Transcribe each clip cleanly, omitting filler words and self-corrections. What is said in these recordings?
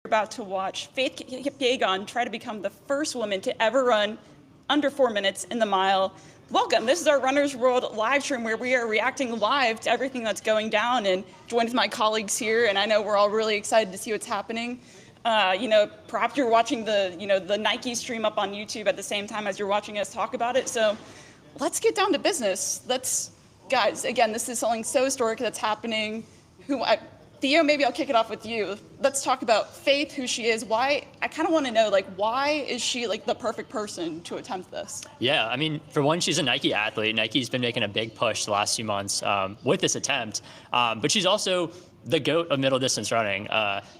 about to watch Faith Kipyegon try to become the first woman to ever run under 4 minutes in the mile. Welcome. This is our Runner's World live stream where we are reacting live to everything that's going down, and joined with my colleagues here, and I know we're all really excited to see what's happening. Perhaps you're watching the Nike stream up on YouTube at the same time as you're watching us talk about it. So let's get down to business. Guys, again, this is something so historic that's happening. Theo, maybe I'll kick it off with you. Let's talk about Faith, who she is. I kind of want to know, why is she the perfect person to attempt this? Yeah, I mean, for one, she's a Nike athlete. Nike's been making a big push the last few months with this attempt, but she's also the GOAT of middle distance running.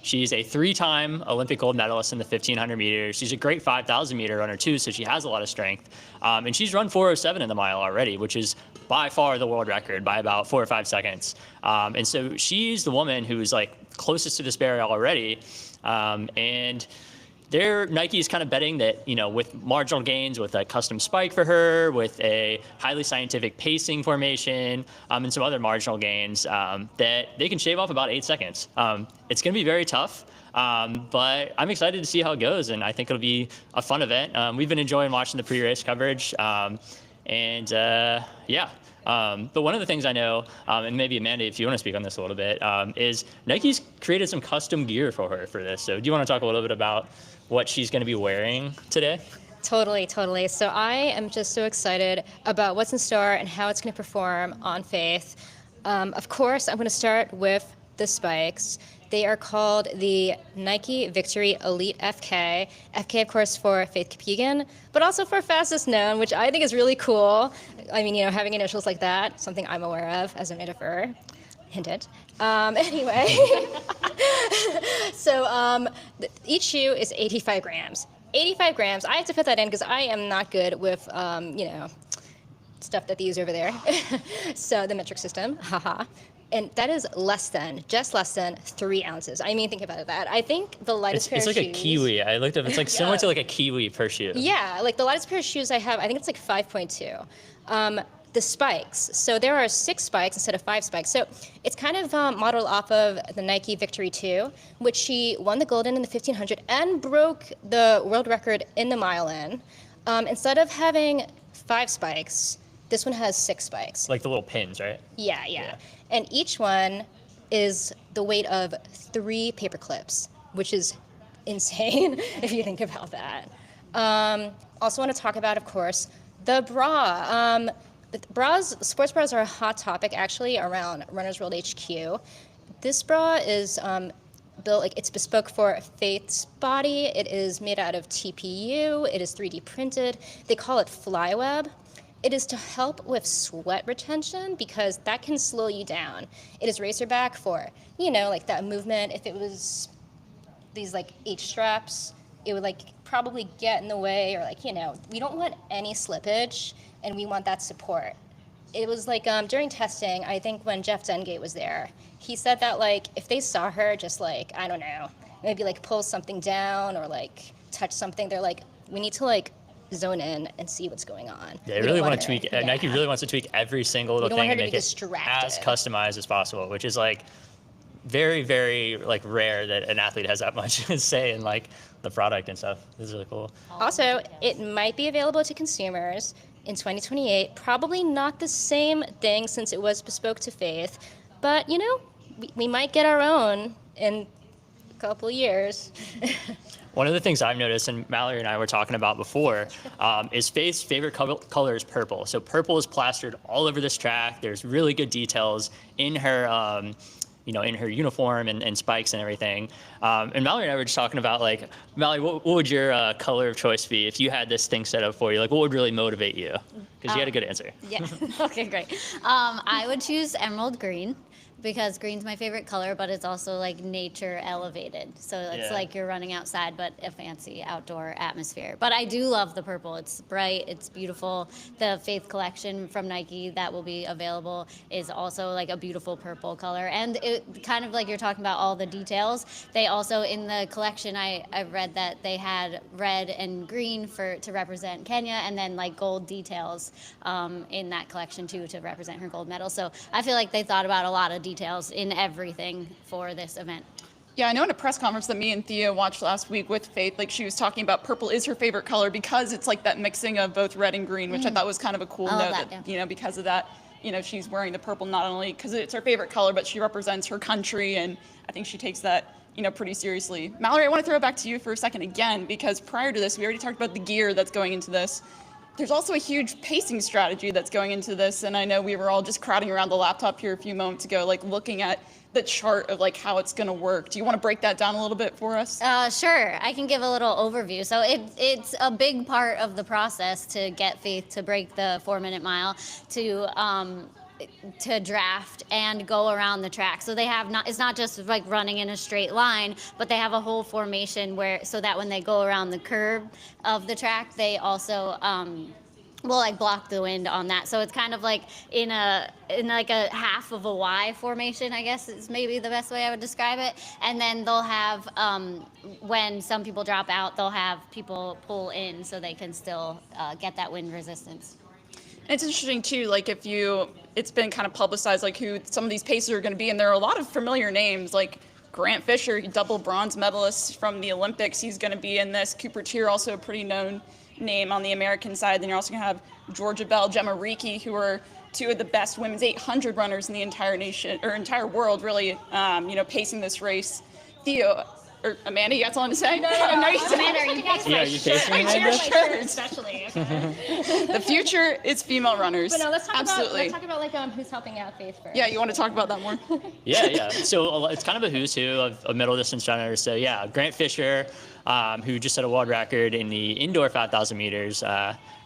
She's a 3-time Olympic gold medalist in the 1500 meters. She's a great 5,000 meter runner too, so she has a lot of strength. And she's run 4:07 in the mile already, which is by far the world record by about 4 or 5 seconds. And so she's the woman who's closest to this barrier already. And Nike is kind of betting that, with marginal gains, with a custom spike for her, with a highly scientific pacing formation, and some other marginal gains, that they can shave off about 8 seconds. It's going to be very tough, but I'm excited to see how it goes, and I think it'll be a fun event. We've been enjoying watching the pre-race coverage, but one of the things I know, and maybe Amanda, if you want to speak on this a little bit, is Nike's created some custom gear for her for this. So do you want to talk a little bit about what she's going to be wearing today? Totally. So I am just so excited about what's in store and how it's going to perform on Faith. Of course, I'm going to start with the spikes. They are called the Nike Victory Elite FK. FK, of course, for Faith Kipyegon, but also for fastest known, which I think is really cool. I mean, having initials like that, something I'm aware of as a native-er. Hinted. Anyway, so each shoe is 85 grams. 85 grams. I have to put that in because I am not good with, stuff that they use over there. So the metric system, haha. And that is just less than 3 ounces. I mean, think about that. I think the lightest pair of shoes. It's like a kiwi. I looked up. It's similar to a kiwi per shoe. Yeah, the lightest pair of shoes I have, I think it's 5.2. The spikes. So there are 6 spikes instead of 5 spikes. So it's kind of modeled off of the Nike Victory 2, which she won the gold in the 1500 and broke the world record in the mile in. Instead of having 5 spikes, this one has 6 spikes. Like the little pins, right? Yeah. And each one is the weight of 3 paper clips, which is insane if you think about that. Also want to talk about, of course, the bra. Sports bras are a hot topic actually around Runner's World HQ. This bra is built, it's bespoke for Faith's body. It is made out of TPU. It is 3D printed. They call it Flyweb. It is to help with sweat retention because that can slow you down. It is racerback for, that movement. If it was these H straps, it would probably get in the way, or we don't want any slippage and we want that support. It was during testing, I think when Jeff Dengate was there, he said that if they saw her just I don't know, maybe pull something down or touch something, they're we need to zone in and see what's going on. Yeah, they really want to tweak. Yeah. Nike really wants to tweak every single little thing and make it as customized as possible, which is very, very rare that an athlete has that much say in the product and stuff. This is really cool. Also, it might be available to consumers in 2028. Probably not the same thing since it was bespoke to Faith, but we might get our own in a couple years. One of the things I've noticed, and Mallory and I were talking about before, is Faith's favorite color is purple. So purple is plastered all over this track. There's really good details in her, in her uniform and spikes and everything. And Mallory and I were just talking about Mallory, what would your color of choice be if you had this thing set up for you? What would really motivate you? Because you had a good answer. Yeah. Okay, great. I would choose emerald green, because green's my favorite color, but it's also nature elevated. So it's like you're running outside, but a fancy outdoor atmosphere. But I do love the purple. It's bright, it's beautiful. The Faith collection from Nike that will be available is also a beautiful purple color. And it kind of you're talking about all the details. They also, in the collection, I read that they had red and green to represent Kenya, and then gold details in that collection too to represent her gold medal. So I feel they thought about a lot of details in everything for this event. Yeah, I know in a press conference that me and Thea watched last week with Faith, like she was talking about purple is her favorite color because it's like that mixing of both red and green, which I thought was kind of a cool note that, you know, because of that, you know, she's wearing the purple not only because it's her favorite color, but she represents her country, and I think she takes that, you know, pretty seriously. Mallory, I want to throw it back to you for a second again, because prior to this, we already talked about the gear that's going into this. There's also a huge pacing strategy that's going into this, and I know we were all just crowding around the laptop here a few moments ago, like looking at the chart of like how it's going to work. Do you want to break that down a little bit for us? Sure, I can give a little overview. So it's a big part of the process to get Faith to break the 4-minute mile, to draft and go around the track. So they have it's not just like running in a straight line, but they have a whole formation where, so that when they go around the curve of the track, they also will like block the wind on that. So it's kind of like in like a half of a Y formation, I guess is maybe the best way I would describe it. And then they'll have, when some people drop out, they'll have people pull in so they can still get that wind resistance. It's interesting too, like it's been kind of publicized like who some of these pacers are going to be, and there are a lot of familiar names like Grant Fisher, double bronze medalist from the Olympics. He's going to be in this. Cooper Tier, also a pretty known name on the American side. Then you're also going to have Georgia Bell, Gemma Reekie, who are two of the best women's 800 runners in the entire nation or entire world, really, you know, pacing this race. Theo. Or Amanda, you got something to say? No, Amanda, are you pacing? Yeah, you pacing, Amanda? Especially. Okay. The future is female runners. But no, let's talk Absolutely. about like who's helping out Faith first. Yeah, you want to talk about that more? Yeah. So it's kind of a who's who of middle distance runners. So yeah, Grant Fisher, who just set a world record in the indoor 5,000 meters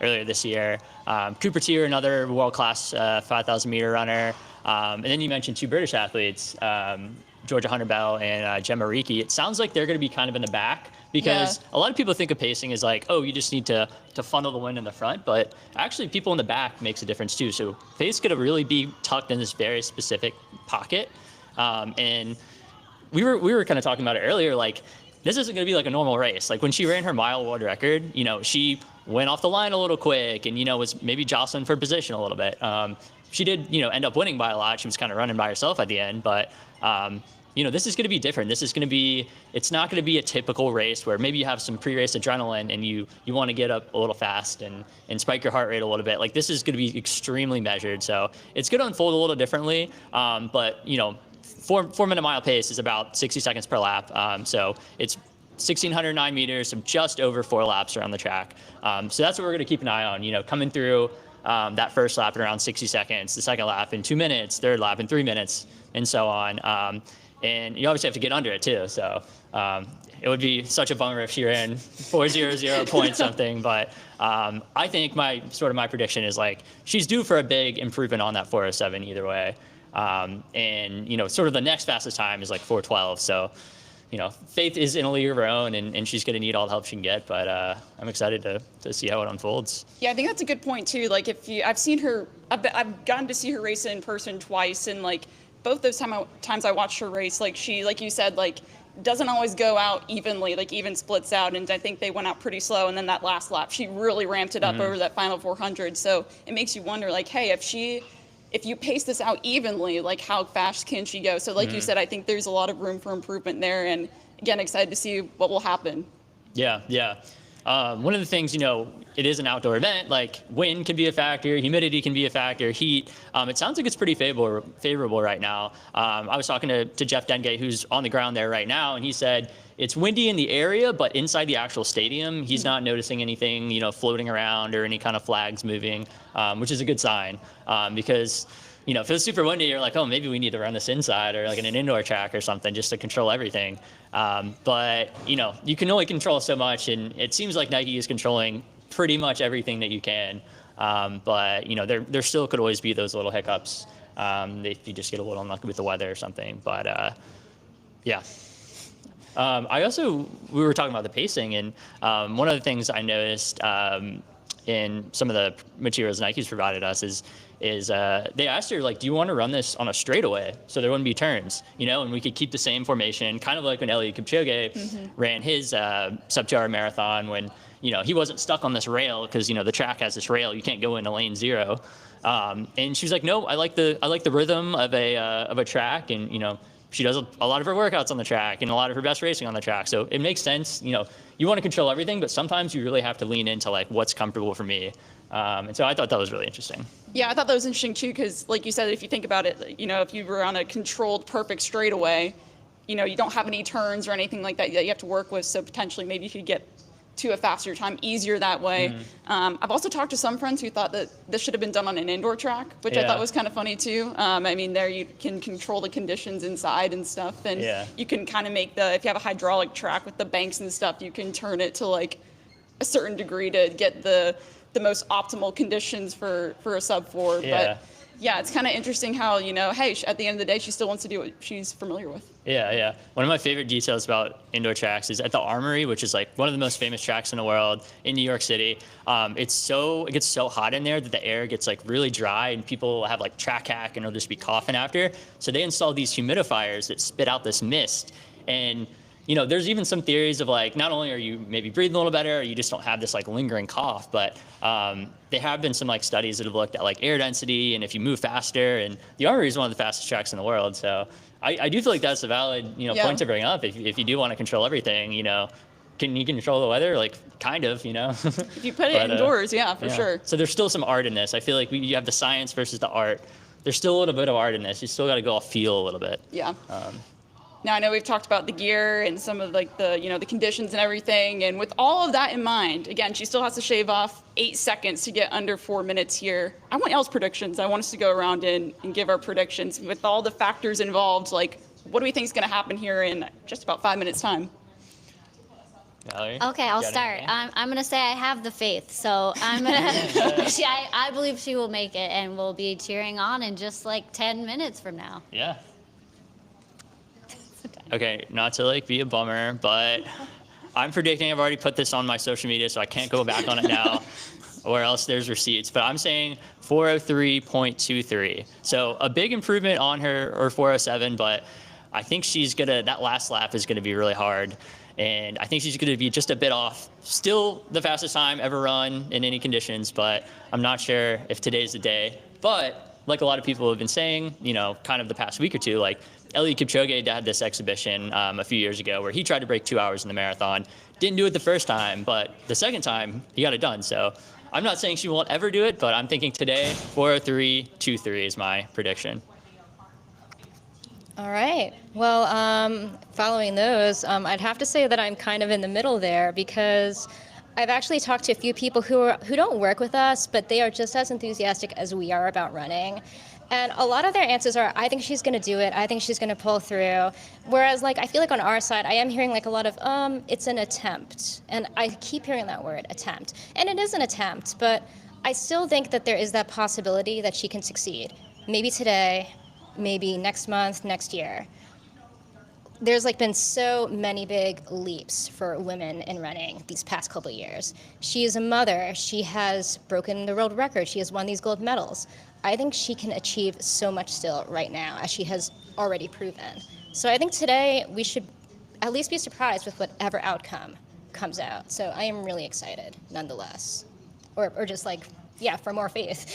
earlier this year. Cooper Tier, another world-class 5,000 meter runner. And then you mentioned two British athletes, Georgia Hunter Bell and Gemma Reekie. It sounds like they're going to be kind of in the back because a lot of people think of pacing as like, oh, you just need to funnel the wind in the front, but actually people in the back makes a difference too. So Faith's going to really be tucked in this very specific pocket. And we were kind of talking about it earlier, like this isn't going to be like a normal race. Like when she ran her mile world record, you know, she went off the line a little quick and, you know, was maybe jostling for position a little bit. She did, you know, end up winning by a lot. She was kind of running by herself at the end, but you know, this is going to be different. This is going to be, it's not going to be a typical race where maybe you have some pre-race adrenaline and you want to get up a little fast and spike your heart rate a little bit. Like this is going to be extremely measured. So it's going to unfold a little differently. But, you know, 4-minute mile pace is about 60 seconds per lap. So it's 1,609 meters, so just over 4 laps around the track. So that's what we're going to keep an eye on, you know, coming through that first lap in around 60 seconds, the second lap in 2 minutes, third lap in 3 minutes, and so on. And you obviously have to get under it too. So it would be such a bummer if she ran 4:00 point something. But I think my prediction is like she's due for a big improvement on that 4:07 either way. And you know, sort of the next fastest time is like 4:12. So you know, Faith is in a league of her own, and she's going to need all the help she can get. But I'm excited to see how it unfolds. Yeah, I think that's a good point too. Like I've seen her, I've gotten to see her race in person twice, and like both those times I watched her race, like she, like you said, like doesn't always go out evenly, like even splits out. And I think they went out pretty slow. And then that last lap, she really ramped it up over that final 400. So it makes you wonder like, hey, if you pace this out evenly, like how fast can she go? So like you said, I think there's a lot of room for improvement there. And again, excited to see what will happen. Yeah. One of the things, you know, it is an outdoor event, like wind can be a factor, humidity can be a factor, heat. It sounds like it's pretty favorable right now. I was talking to Jeff Dengate, who's on the ground there right now, and he said it's windy in the area, but inside the actual stadium, he's not noticing anything, you know, floating around or any kind of flags moving, which is a good sign because, you know, if it's super windy, you're like, oh, maybe we need to run this inside or like in an indoor track or something just to control everything. But, you know, you can only control so much, and it seems like Nike is controlling pretty much everything that you can. But, you know, there still could always be those little hiccups if you just get a little unlucky with the weather or something. But, yeah. We were talking about the pacing, and one of the things I noticed in some of the materials Nike's provided us is they asked her, like, do you want to run this on a straightaway so there wouldn't be turns, you know, and we could keep the same formation, kind of like when Eliud Kipchoge ran his sub-2-hour marathon when, you know, he wasn't stuck on this rail because, you know, the track has this rail. You can't go into lane 0. And she was like, no, I like the rhythm of a track, and, you know, she does a lot of her workouts on the track and a lot of her best racing on the track. So it makes sense. You know, you want to control everything, but sometimes you really have to lean into like what's comfortable for me. And so I thought that was really interesting. Yeah, I thought that was interesting too, because like you said, if you think about it, you know, if you were on a controlled, perfect straightaway, you know, you don't have any turns or anything like that you have to work with. So potentially maybe you could get to a faster time easier that way. I've also talked to some friends who thought that this should have been done on an indoor track, which I thought was kind of funny too. I mean, there you can control the conditions inside and stuff, and you can kind of make if you have a hydraulic track with the banks and stuff, you can turn it to like a certain degree to get the most optimal conditions for a sub 4. But yeah, it's kind of interesting how, you know, hey, at the end of the day, she still wants to do what she's familiar with. Yeah. One of my favorite details about indoor tracks is at the Armory, which is like one of the most famous tracks in the world in New York City. It gets so hot in there that the air gets like really dry and people will have like track hack and they'll just be coughing after. So they install these humidifiers that spit out this mist. And you know, there's even some theories of like, not only are you maybe breathing a little better, or you just don't have this like lingering cough, but there have been some like studies that have looked at like air density and if you move faster, and the Armory is one of the fastest tracks in the world. So I do feel like that's a valid, you know, point to bring up. If you do want to control everything, you know, can you control the weather? Like kind of, you know. If you put it indoors, for sure. So there's still some art in this. I feel like you have the science versus the art. There's still a little bit of art in this. You still got to go off feel a little bit. Yeah. Now I know we've talked about the gear and some of like the, you know, the conditions and everything. And with all of that in mind, again, she still has to shave off 8 seconds to get under 4 minutes here. I want y'all's predictions. I want us to go around and give our predictions with all the factors involved. Like, what do we think is going to happen here in just about 5 minutes time? Valerie? Okay, I'll start. I'm going to say I have the faith. So I'm going to, I believe she will make it, and we'll be cheering on in just like 10 minutes from now. Yeah. Okay, not to like be a bummer, but I'm predicting, I've already put this on my social media, so I can't go back on it now, or else there's receipts. But I'm saying 4:03.23. So a big improvement on her 4:07, but I think that last lap is gonna be really hard. And I think she's gonna be just a bit off. Still the fastest time ever run in any conditions, but I'm not sure if today's the day. But like a lot of people have been saying, you know, kind of the past week or two, like Eliud Kipchoge had this exhibition a few years ago where he tried to break 2 hours in the marathon. Didn't do it the first time, but the second time he got it done. So I'm not saying she won't ever do it, but I'm thinking today 4:03.23 is my prediction. All right. Well, following those, I'd have to say that I'm kind of in the middle there, because I've actually talked to a few people who don't work with us, but they are just as enthusiastic as we are about running. And a lot of their answers are, I think she's going to do it. I think she's going to pull through. Whereas, like, I feel like on our side, I am hearing like a lot of, it's an attempt. And I keep hearing that word, attempt. And it is an attempt, but I still think that there is that possibility that she can succeed. Maybe today, maybe next month, next year. There's like been so many big leaps for women in running these past couple of years. She is a mother. She has broken the world record. She has won these gold medals. I think she can achieve so much still right now, as she has already proven. So I think today we should at least be surprised with whatever outcome comes out. So I am really excited nonetheless. Or just like, yeah, for more faith.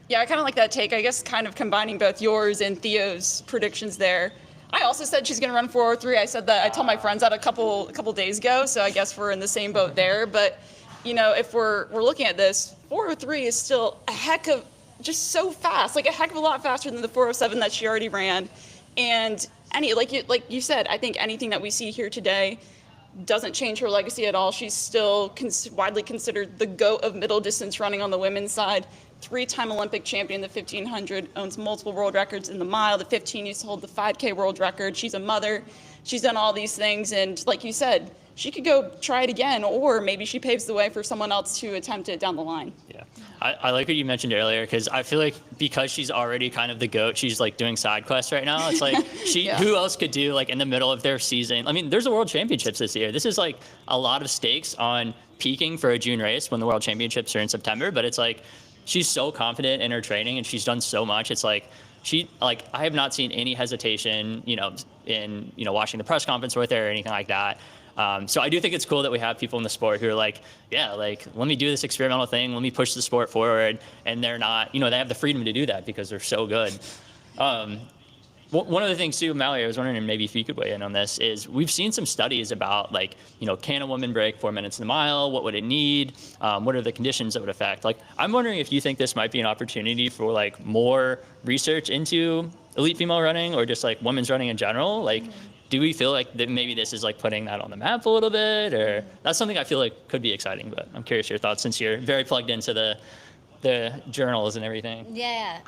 Yeah, I kind of like that take. I guess kind of combining both yours and Theo's predictions there. I also said she's going to run 4:03. I said that. I told my friends that a couple days ago, so I guess we're in the same boat there. But, you know, if we're looking at this, 4:03 is still a heck of, just so fast, like a heck of a lot faster than the 4:07 that she already ran. And like you said, I think anything that we see here today doesn't change her legacy at all. She's still widely considered the GOAT of middle distance running on the women's side. 3-time Olympic champion, the 1500, owns multiple world records in the mile. The 15 used to hold the 5K world record. She's a mother. She's done all these things. And like you said, she could go try it again, or maybe she paves the way for someone else to attempt it down the line. Yeah, I like what you mentioned earlier, because I feel like because she's already kind of the GOAT, she's like doing side quests right now. It's like who else could do like in the middle of their season? I mean, there's a World Championships this year. This is like a lot of stakes on peaking for a June race when the World Championships are in September. But it's like she's so confident in her training and she's done so much. It's like I have not seen any hesitation, in watching the press conference with her or anything like that. So I do think it's cool that we have people in the sport who are like, yeah, like, let me do this experimental thing. Let me push the sport forward. And they're not, they have the freedom to do that because they're so good. One of the things too, Mallory, I was wondering maybe if you could weigh in on this, is we've seen some studies about like, can a woman break 4 minutes in the mile? What would it need? What are the conditions that would affect? Like, I'm wondering if you think this might be an opportunity for like more research into elite female running or just like women's running in general. Like, do we feel like that maybe this is like putting that on the map a little bit, or that's something I feel like could be exciting, but I'm curious your thoughts since you're very plugged into the journals and everything. Yeah.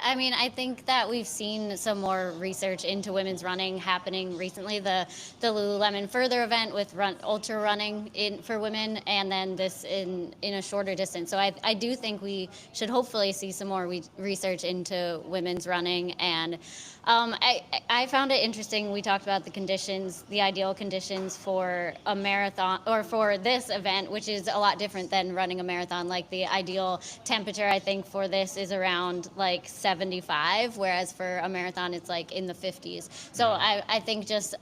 I mean, I think that we've seen some more research into women's running happening recently. The Lululemon Further event with ultra running for women, and then this in a shorter distance. So I do think we should hopefully see some more research into women's running. And I found it interesting. We talked about the conditions, the ideal conditions for a marathon or for this event, which is a lot different than running a marathon. Like the ideal temperature, I think, for this is around like 75, whereas for a marathon, it's like in the 50s. So I think just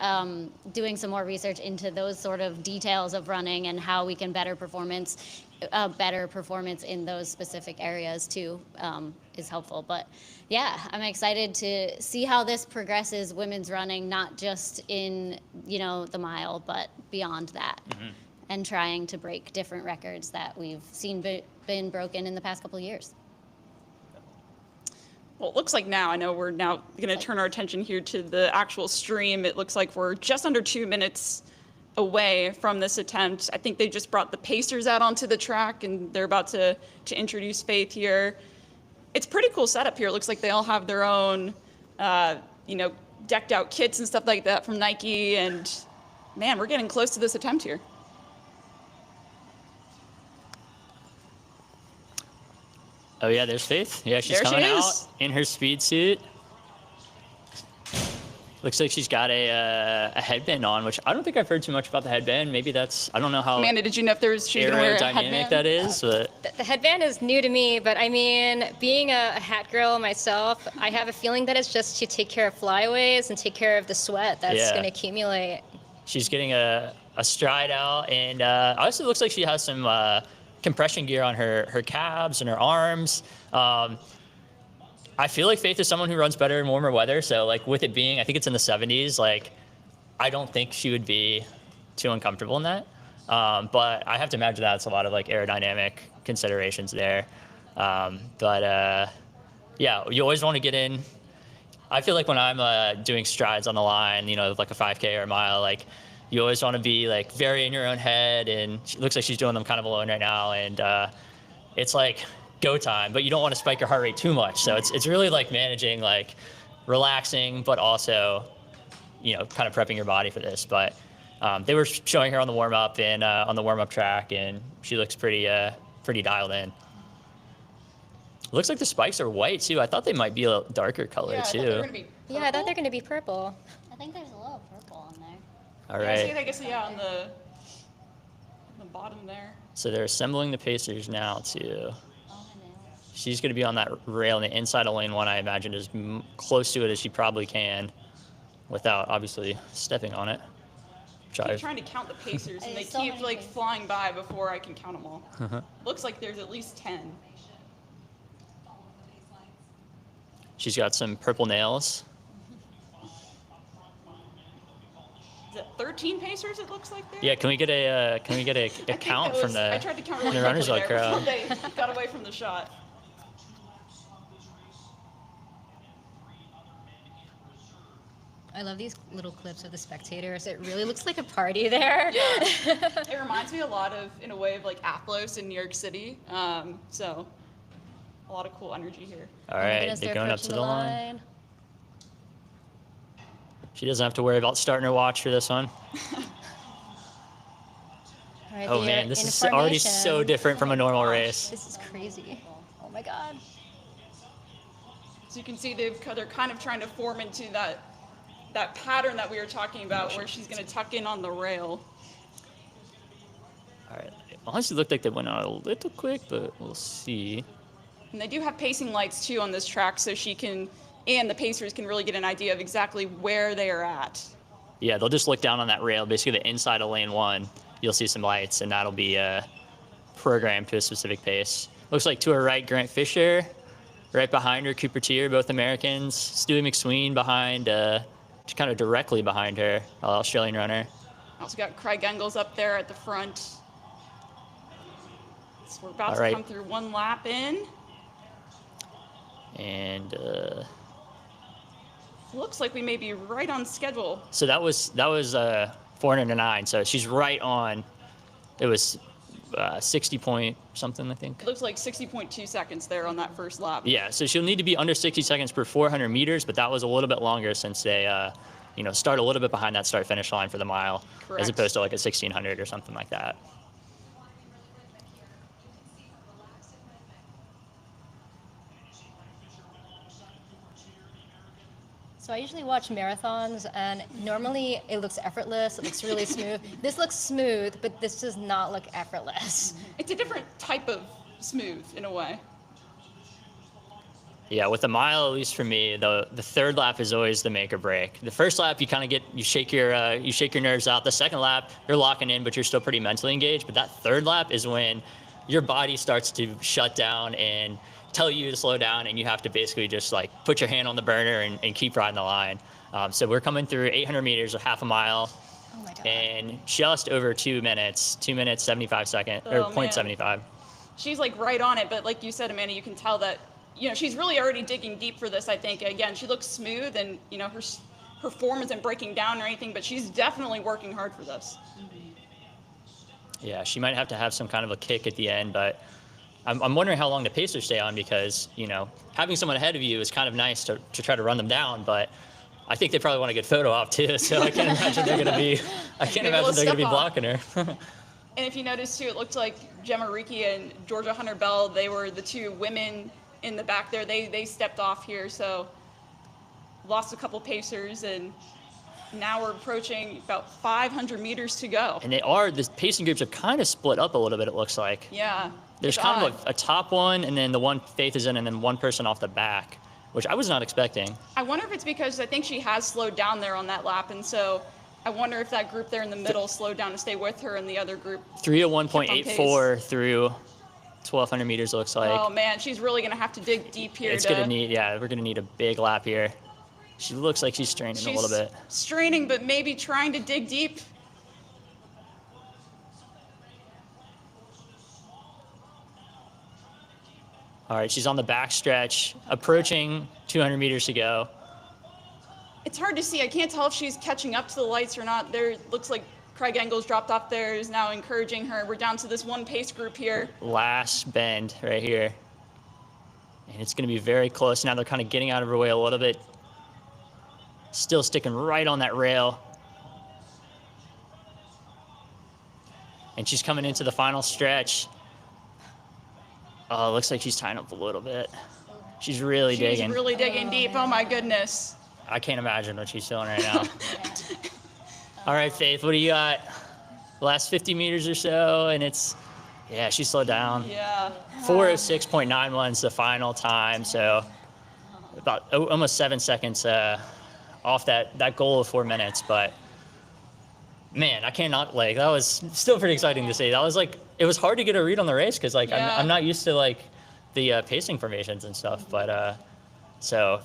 doing some more research into those sort of details of running and how we can better performance in those specific areas too is helpful. But yeah, I'm excited to see how this progresses women's running, not just in, the mile, but beyond that, and trying to break different records that we've seen been broken in the past couple of years. Well, it looks like now, I know we're now going to turn our attention here to the actual stream. It looks like we're just under 2 minutes away from this attempt. I think they just brought the pacers out onto the track, and they're about to introduce Faith here. It's pretty cool setup here. It looks like they all have their own, decked out kits and stuff like that from Nike. And man, we're getting close to this attempt here. Oh yeah, there's Faith. Yeah, she's coming out in her speed suit. Looks like she's got a headband on, which I don't think I've heard too much about the headband. Maybe I don't know how Amanda, did you know if she was going to wear a aerodynamic headband? that is. But The headband is new to me, but I mean, being a hat girl myself, I have a feeling that it's just to take care of flyaways and take care of the sweat that's going to accumulate. she's getting a stride out, and honestly, it looks like she has some compression gear on her calves and her arms. I feel like Faith is someone who runs better in warmer weather. So like with it being, I think it's in the 70s, like I don't think she would be too uncomfortable in that. But I have to imagine that's a lot of like aerodynamic considerations there. Yeah, you always want to get in. I feel like when I'm doing strides on the line, like a 5K or a mile, like you always want to be like very in your own head. And it looks like she's doing them kind of alone right now. And it's like go time, but you don't want to spike your heart rate too much. So it's really like managing, like relaxing, but also, kind of prepping your body for this. But they were showing her on the warm up and on the warm up track, and she looks pretty dialed in. Looks like the spikes are white too. I thought they might be a darker color too. Yeah, I thought they're going to be purple. I think there's a little purple on there. All right. I guess on the bottom there. So they're assembling the pacers now too. Oh, my nails. She's going to be on that rail in the inside of lane one, I imagine, as close to it as she probably can without obviously stepping on it. I'm trying to count the pacers, and they so keep many like pacers. flying by before I can count them all. Looks like there's at least 10. She's got some purple nails. Is it 13 pacers? It looks like there. Yeah, can we get a I think count that from I tried to count really the runners quickly like there crowd? before they got away from the shot. I love these little clips of the spectators. It really looks like a party there. Yeah. It reminds me a lot of, in a way, of like Athlos in New York City. So a lot of cool energy here. All Oh my right, goodness, they're going up approaching to the line. She doesn't have to worry about starting her watch for this one. All right, Oh they're man, this in is already formation. so different from a normal race. This is crazy. Oh my God. So you can see they're kind of trying to form into that pattern that we were talking about, where she's going to tuck in on the rail. All right, it honestly looked like they went out a little quick, but we'll see. And they do have pacing lights too on this track, so she can, and the pacers can really get an idea of exactly where they are at. Yeah, they'll just look down on that rail, basically the inside of lane one. You'll see some lights, and that'll be programmed to a specific pace. Looks like to her right, Grant Fisher. Right behind her, Cooper Tier, both Americans. Stewie McSween behind, just kind of directly behind her, Australian runner. Also got Craig Engels up there at the front. So we're about All to right. come through one lap in. And Looks like we may be right on schedule. so that was 409. So she's right on. It was 60 point something, I think. It looks like 60.2 seconds there on that first lap. Yeah, so she'll need to be under 60 seconds per 400 meters, but that was a little bit longer since they, start a little bit behind that start-finish line for the mile, Correct. as opposed to like a 1600 or something like that. So I usually watch marathons, and normally it looks effortless. It looks really smooth. This looks smooth, but this does not look effortless. It's a different type of smooth in a way. Yeah, with the mile, at least for me, the third lap is always the make or break. The first lap, you kind of you shake your nerves out. The second lap, you're locking in, but you're still pretty mentally engaged. But that third lap is when your body starts to shut down and tell you to slow down, and you have to basically just like put your hand on the burner and keep riding the line. So we're coming through 800 meters, a half a mile, Oh my God. and just over 2 minutes, 2 minutes 75 seconds, or Oh, man. 0.75. She's like right on it, but like you said, Amanda, you can tell that, she's really already digging deep for this, I think. Again, she looks smooth, and, her form isn't breaking down or anything, but she's definitely working hard for this. Yeah, she might have to have some kind of a kick at the end, but I'm wondering how long the pacers stay on, because, having someone ahead of you is kind of nice to try to run them down, but I think they probably want a good photo op too, so I can't imagine they're going to be, blocking her. And if you notice too, it looked like Gemma Ricci and Georgia Hunter Bell, they were the two women in the back there. They stepped off here, so lost a couple pacers, and now we're approaching about 500 meters to go. And the pacing groups are kind of split up a little bit, it looks like. Yeah. There's it's kind odd. of a top one, and then the one Faith is in, and then one person off the back, which I was not expecting. I wonder if it's because I think she has slowed down there on that lap, and so I wonder if that group there in the middle slowed down to stay with her, and the other group. 301.84 through 1,200 meters, looks like. Oh man, she's really gonna have to dig deep here. We're gonna need a big lap here. She looks like she's straining a little bit. Straining, but maybe trying to dig deep. All right, she's on the back stretch, approaching 200 meters to go. It's hard to see. I can't tell if she's catching up to the lights or not. There looks like Craig Engels dropped off there, is now encouraging her. We're down to this one pace group here. Last bend right here. And it's going to be very close. Now they're kind of getting out of her way a little bit. Still sticking right on that rail. And she's coming into the final stretch. Oh, it looks like she's tying up a little bit. She's really digging. She's really digging deep. Oh my goodness. I can't imagine what she's feeling right now. All right, Faith, what do you got? Last 50 meters or so, and she slowed down. Yeah. 4:06.91 is the final time, so about almost 7 seconds off that goal of 4 minutes. But man, I cannot, that was still pretty exciting to see. That was it was hard to get a read on the race, because Yeah. I'm not used to the pacing formations and stuff, but so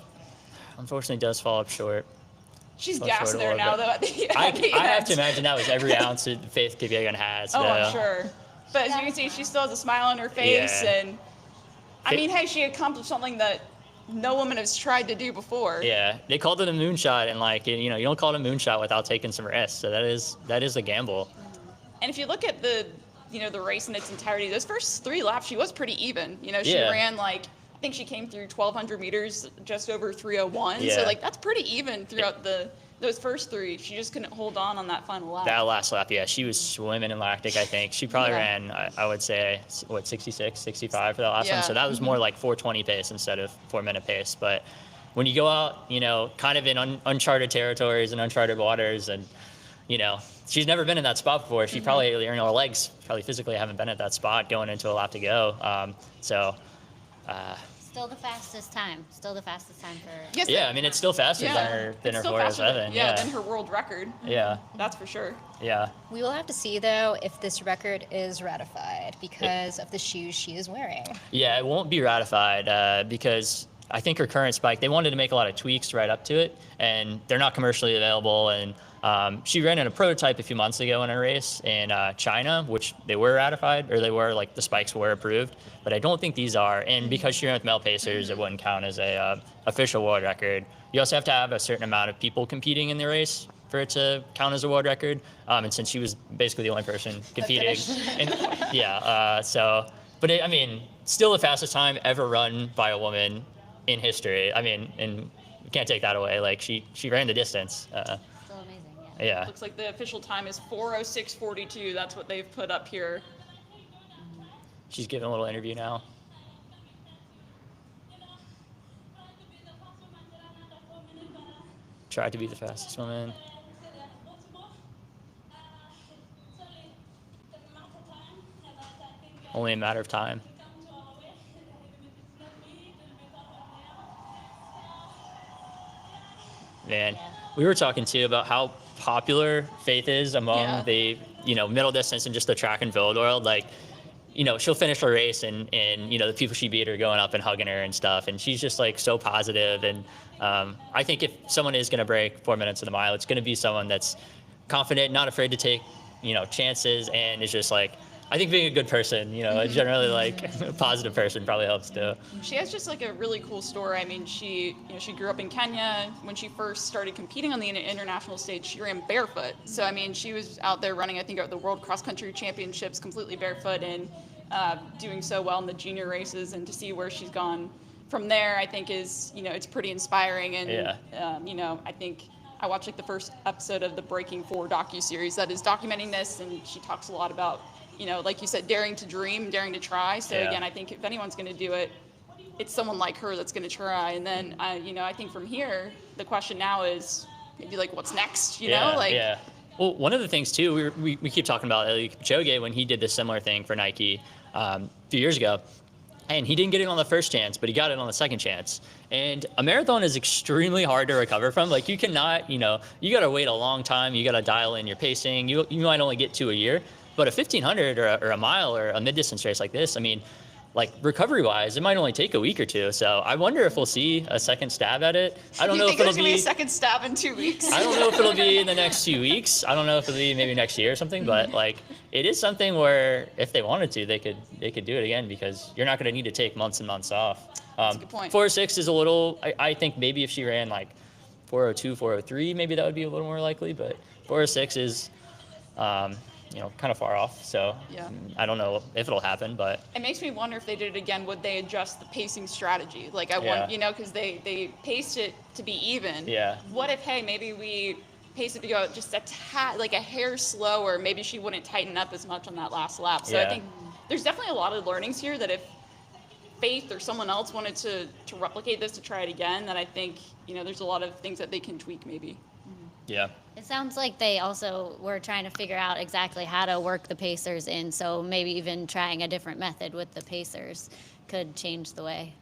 unfortunately does fall up short. She's Fell gassed short a there little now, bit. though, at the I end. have to imagine that was every ounce that Faith Kipyegon has. Oh, I'm sure. But as you can see, she still has a smile on her face, Yeah. and I mean, hey, she accomplished something that no woman has tried to do before. Yeah, they called it a moonshot, and you don't call it a moonshot without taking some risks. So that is a gamble. And if you look at the race in its entirety, those first 3 laps, she was pretty even. She Yeah. ran I think she came through 1,200 meters just over 3:01. Yeah. So that's pretty even throughout those first 3. She just couldn't hold on that final lap. That last lap, yeah, she was swimming in lactic, I think. She probably Yeah. ran, I would say, 66, 65 for that last Yeah. one. So that was more like 4:20 pace instead of 4-minute pace. But when you go out, kind of in uncharted territories and uncharted waters, and, she's never been in that spot before. She probably, her legs probably physically haven't been at that spot going into a lap to go. Still the fastest time. Still the fastest time for. Yes, it's still faster yeah. than her It's still 4:07. faster than her world record. Yeah. That's for sure. Yeah. We will have to see, though, if this record is ratified because of the shoes she is wearing. Yeah, it won't be ratified because I think her current spike, they wanted to make a lot of tweaks right up to it, and they're not commercially available. And she ran in a prototype a few months ago in a race in China, which they were ratified, or they were, like, the spikes were approved, but I don't think these are. And because she ran with male pacers, it wouldn't count as a official world record. You also have to have a certain amount of people competing in the race for it to count as a world record. And since she was basically the only person competing, and I mean, still the fastest time ever run by a woman in history. I mean, and you can't take that away. Like she ran the distance. Still amazing, yeah. Yeah. Looks like the official time is 4:06:42. That's what they've put up here. She's giving a little interview now. Tried to be the fastest woman. Only a matter of time. Man, we were talking too about how popular Faith is among the, middle distance and just the track and field world. Like, she'll finish a race and the people she beat are going up and hugging her and stuff. And she's just like so positive. And I think if someone is going to break 4 minutes of the mile, it's going to be someone that's confident, not afraid to take, chances, and is just like, I think being a good person, generally like a positive person probably helps too. She has just like a really cool story. I mean, she grew up in Kenya. When she first started competing on the international stage, she ran barefoot. So, I mean, she was out there running, I think, at the World Cross Country Championships completely barefoot and doing so well in the junior races. And to see where she's gone from there, I think is, it's pretty inspiring. And, I think I watched like the first episode of the Breaking 4 docuseries that is documenting this. And she talks a lot about, like you said, daring to dream, daring to try. So again, I think if anyone's going to do it, it's someone like her that's going to try. And then, I think from here, the question now is maybe like, what's next? Yeah. Well, one of the things too, we keep talking about Kipchoge when he did this similar thing for Nike a few years ago, and he didn't get it on the first chance, but he got it on the second chance. And a marathon is extremely hard to recover from. Like you cannot, you got to wait a long time. You got to dial in your pacing. You might only get 2 a year. But a 1,500 or a mile or a mid-distance race like this, I mean, like recovery-wise, it might only take a week or two. So I wonder if we'll see a second stab at it. I don't know if it'll be a second stab in 2 weeks. I don't know if it'll be in the next few weeks. I don't know if it'll be maybe next year or something. But like, it is something where if they wanted to, they could do it again because you're not going to need to take months and months off. That's a good point. 4:06 is a little. I think maybe if she ran like 4:02, 4:03, maybe that would be a little more likely. But 4:06 is. Kind of far off. So I don't know if it'll happen, but it makes me wonder if they did it again, would they adjust the pacing strategy? Like I want, because they paced it to be even. Yeah. What if, hey, maybe we pace it to go just like a hair slower, maybe she wouldn't tighten up as much on that last lap. So I think there's definitely a lot of learnings here that if Faith or someone else wanted to replicate this, to try it again, then I think, there's a lot of things that they can tweak maybe. Yeah. It sounds like they also were trying to figure out exactly how to work the pacers in, so maybe even trying a different method with the pacers could change the way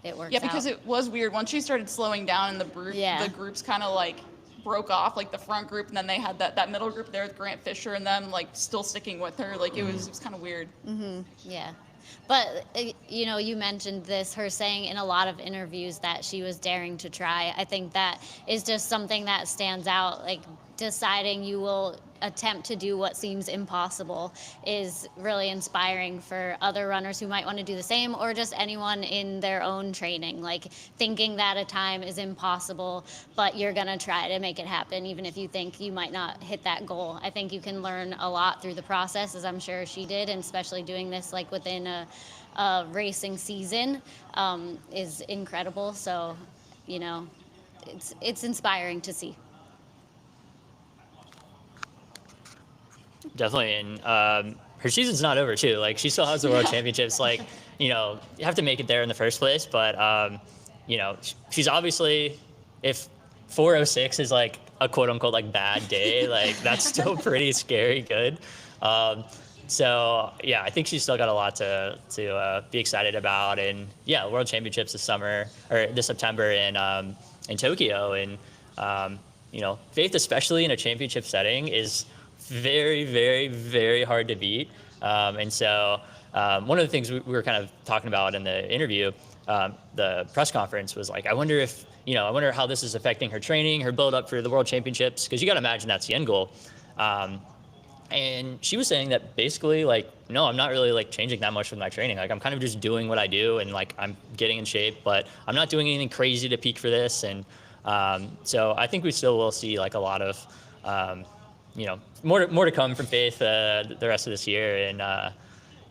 it works out. Yeah, because it was weird. Once she started slowing down in the groups kind of like broke off, like the front group, and then they had that middle group there with Grant Fisher and them like still sticking with her. Like it was kind of weird. Mm-hmm. Yeah. But, you mentioned this, her saying in a lot of interviews that she was daring to try. I think that is just something that stands out, like deciding you will attempt to do what seems impossible is really inspiring for other runners who might want to do the same, or just anyone in their own training, like thinking that a time is impossible, but you're going to try to make it happen, even if you think you might not hit that goal. I think you can learn a lot through the process, as I'm sure she did, and especially doing this like within a racing season is incredible. So, it's inspiring to see. Definitely, and her season's not over too. Like she still has the world championships. Like you have to make it there in the first place. But she's obviously, if 4:06 is like a quote unquote like bad day, like that's still pretty scary good. So I think she's still got a lot to be excited about. And world championships this summer or this September in Tokyo, and Faith, especially in a championship setting, is very, very, very hard to beat. And so one of the things we were kind of talking about in the interview, the press conference, was like, I wonder how this is affecting her training, her build up for the World Championships, because you got to imagine that's the end goal. And she was saying that basically, like, no, I'm not really like changing that much with my training. Like, I'm kind of just doing what I do, and like I'm getting in shape, but I'm not doing anything crazy to peak for this. And so I think we still will see like a lot of, more to come from Faith the rest of this year,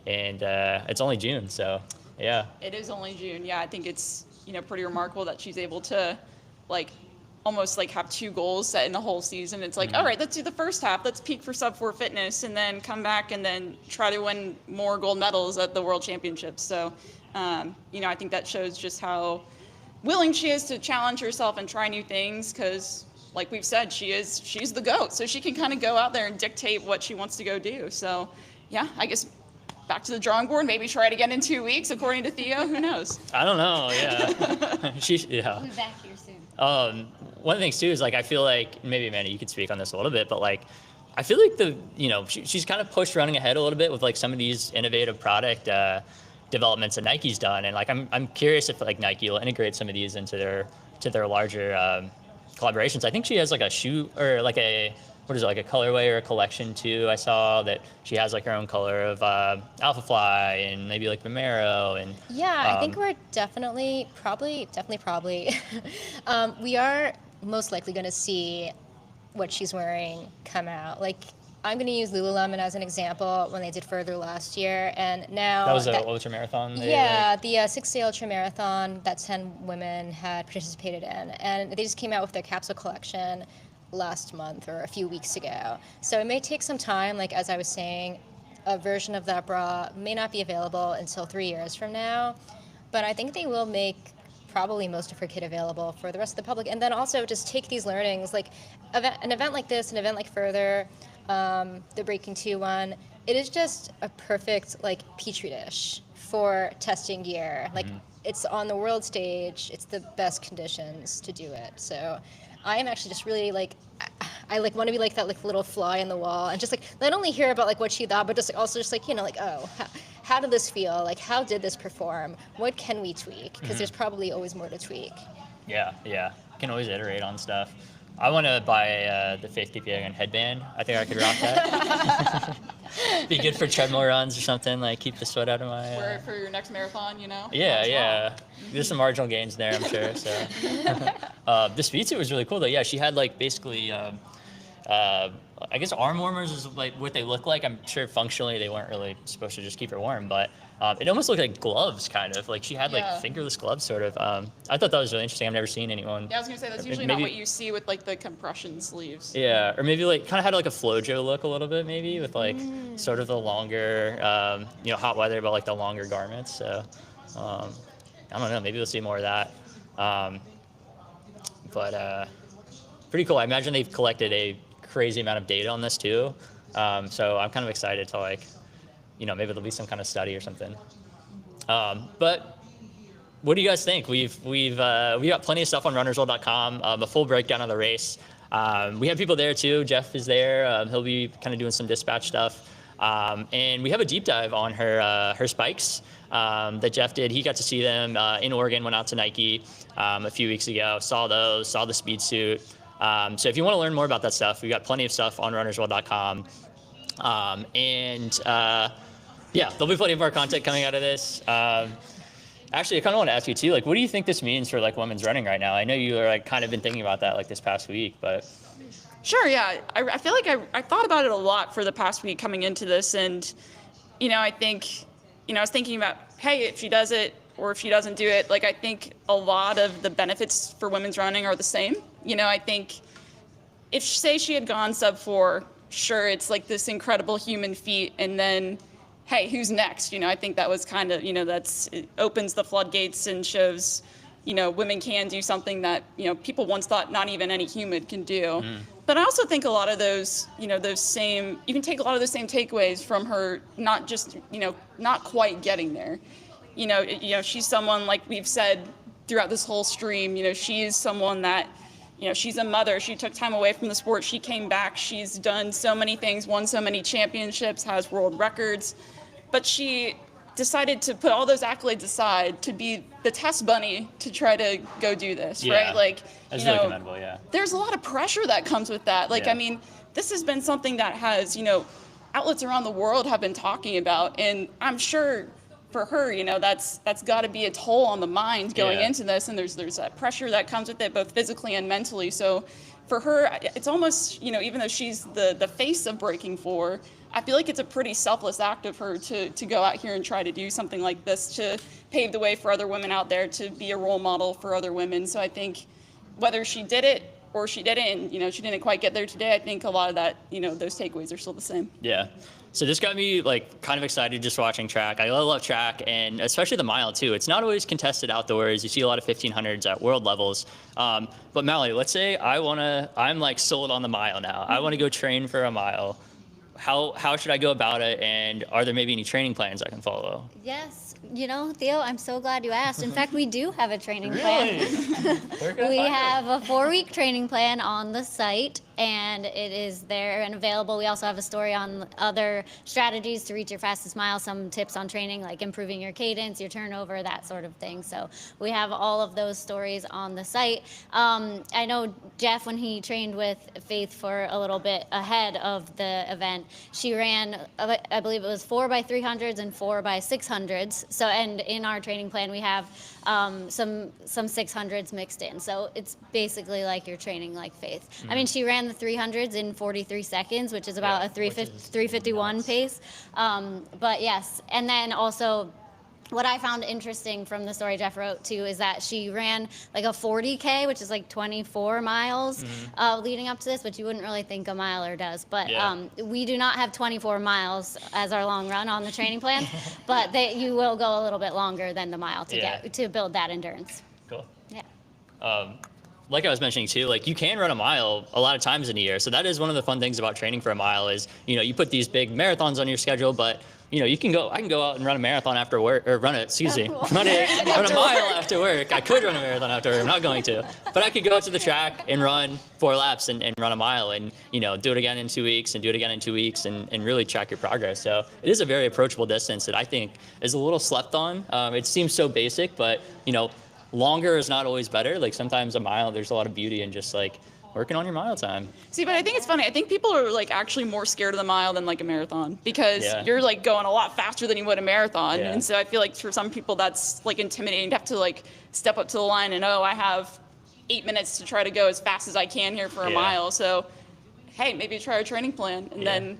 and it's only June, so yeah. It is only June. Yeah, I think it's pretty remarkable that she's able to like almost like have 2 goals set in the whole season. It's like, all right, let's do the first half. Let's peak for sub 4 fitness, and then come back and then try to win more gold medals at the World Championships. So, I think that shows just how willing she is to challenge herself and try new things. Because, like we've said, she's the GOAT, so she can kind of go out there and dictate what she wants to go do. So, yeah, I guess back to the drawing board. Maybe try it again in 2 weeks, according to Theo. Who knows? I don't know. Yeah, We'll be back here soon. One of the things too is like I feel like maybe Amanda, you could speak on this a little bit, but like I feel like she's kind of pushed running ahead a little bit with like some of these innovative product developments that Nike's done, and like I'm curious if like Nike will integrate some of these into their larger collaborations. I think she has like a shoe or like a like a colorway or a collection too. I saw that she has like her own color of Alpha Fly and maybe like Vomero and yeah. I think we're definitely we are most likely going to see what she's wearing come out. Like, I'm going to use Lululemon as an example when they did Further last year, and now that was an ultra marathon. The 6-day ultra marathon that 10 women had participated in, and they just came out with their capsule collection last month or a few weeks ago. So it may take some time. Like, as I was saying, a version of that bra may not be available until 3 years from now, but I think they will make probably most of her kit available for the rest of the public. And then also just take these learnings, like an event like this, an event like Further, the Breaking 2 one, it is just a perfect like petri dish for testing gear. Like, it's on the world stage, it's the best conditions to do it. So I am actually just really like, I like want to be like that like little fly in the wall and just like not only hear about like what she thought, but just like also just like, like, oh, how did this feel? Like, how did this perform? What can we tweak? Because there's probably always more to tweak. Yeah. Can always iterate on stuff. I want to buy the Faith Kipyegon headband. I think I could rock that. Be good for treadmill runs or something. Like, keep the sweat out of my. Wear it for your next marathon, Yeah. There's some marginal gains there, I'm sure. So, the speed suit was really cool though. Yeah, she had like basically, I guess arm warmers is like what they look like. I'm sure functionally they weren't really supposed to just keep her warm, but it almost looked like gloves, kind of. Like, she had like fingerless gloves, sort of. I thought that was really interesting. I've never seen anyone. Yeah, I was gonna say that's usually not what you see with like the compression sleeves. Yeah, or maybe like kind of had like a FloJo look a little bit, maybe with like sort of the longer, hot weather, but like the longer garments. So I don't know. Maybe we'll see more of that. But pretty cool. I imagine they've collected a crazy amount of data on this too. So I'm kind of excited to like, maybe there'll be some kind of study or something. But what do you guys think? We got plenty of stuff on runnersworld.com, a full breakdown of the race. We have people there too. Jeff is there. He'll be kind of doing some dispatch stuff. And we have a deep dive on her spikes that Jeff did. He got to see them in Oregon, went out to Nike a few weeks ago, saw those, saw the speed suit. So if you want to learn more about that stuff, we got plenty of stuff on runnersworld.com. There'll be plenty more content coming out of this. Actually, I kind of want to ask you too, like, what do you think this means for like women's running right now? I know you are like kind of been thinking about that like this past week, but. Sure, yeah. I feel like I thought about it a lot for the past week coming into this, and I think I was thinking about, hey, if she does it or if she doesn't do it, like, I think a lot of the benefits for women's running are the same. I think if, say, she had gone sub 4, sure, it's like this incredible human feat, and then, hey, who's next? I think that was kind of, it opens the floodgates and shows, women can do something that, people once thought not even any human can do. But I also think a lot of those, you can take a lot of those same takeaways from her, not just, not quite getting there. She's someone, like we've said throughout this whole stream, she is someone that, you know, she's a mother. She took time away from the sport. She came back. She's done so many things, won so many championships, has world records. But she decided to put all those accolades aside to be the test bunny to try to go do this, right? Like, that's you know, really commendable, yeah. There's a lot of pressure that comes with that. Like, Yeah. I mean, this has been something that has, you know, outlets around the world have been talking about. And I'm sure for her, you know, that's got to be a toll on the mind going Yeah. into this. And there's that pressure that comes with it, both physically and mentally. So for her, it's almost, you know, even though she's the face of Breaking 4, I feel like it's a pretty selfless act of her to go out here and try to do something like this, to pave the way for other women out there, to be a role model for other women. So I think whether she did it or she didn't, and, you know, she didn't quite get there today, I think a lot of that, you know, those takeaways are still the same. Yeah. So this got me like kind of excited just watching track. I love track, and especially the mile too. It's not always contested outdoors. You see a lot of 1500s at world levels. But Mallory, let's say I'm like sold on the mile now. I want to go train for a mile. How should I go about it, and are there maybe any training plans I can follow? Yes, you know, Theo, I'm so glad you asked. In fact, we do have a training plan. We have a 4-week training plan on the site, and it is there and available. We also have a story on other strategies to reach your fastest mile, some tips on training like improving your cadence, your turnover, that sort of thing. So we have all of those stories on the site. I know Jeff, when he trained with Faith for a little bit ahead of the event, she ran, I believe it was 4x300s and 4x600s. So, and in our training plan, we have some 600s mixed in. So it's basically like you're training like Faith. I mean, she ran the 300s in 43 seconds, which is about a 351 pace. But yes, and then also what I found interesting from the story Jeff wrote too is that she ran like a 40K, which is like 24 miles leading up to this, which you wouldn't really think a miler does. But we do not have 24 miles as our long run on the training plan, but you will go a little bit longer than the mile to build that endurance. Cool. Yeah. Like I was mentioning too, like you can run a mile a lot of times in a year. So that is one of the fun things about training for a mile is, you know, you put these big marathons on your schedule, but you know, I can go out and run a marathon after work, or run a mile after work. I could run a marathon after work, I'm not going to. But I could go out to the track and run 4 laps and run a mile and, you know, do it again in 2 weeks and do it again in 2 weeks and really track your progress. So it is a very approachable distance that I think is a little slept on. It seems so basic, but, you know, longer is not always better. Like sometimes a mile, there's a lot of beauty in just like working on your mile time. See, but I think it's funny. I think people are like actually more scared of the mile than like a marathon because you're like going a lot faster than you would a marathon. Yeah. And so I feel like for some people that's like intimidating to have to like step up to the line and, oh, I have 8 minutes to try to go as fast as I can here for a mile. So, hey, maybe try a training plan and then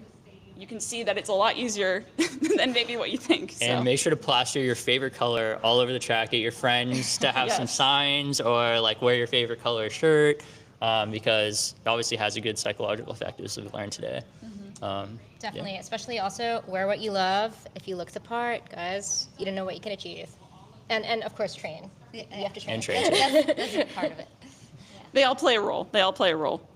you can see that it's a lot easier than maybe what you think. So. And make sure to plaster your favorite color all over the track. Get your friends to have some signs or like wear your favorite color shirt. Because it obviously has a good psychological effect, as we've learned today. Definitely, especially also wear what you love. If you look the part, guys, you don't know what you can achieve. And of course, train. You have to train. And train too. That's part of it. They all play a role.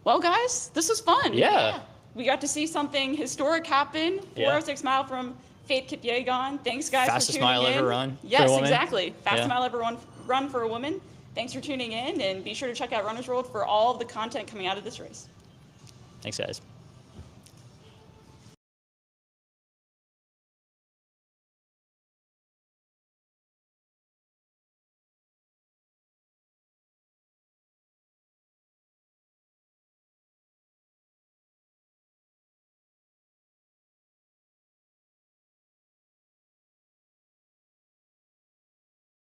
Well, guys, this was fun. Yeah. We got to see something historic happen. 406 mile from Faith Kipyegon. Thanks, guys, Fastest for tuning mile in. ever run for a Yes, woman. exactly. Fastest mile ever run for a woman. Thanks for tuning in, and be sure to check out Runner's World for all of the content coming out of this race. Thanks, guys.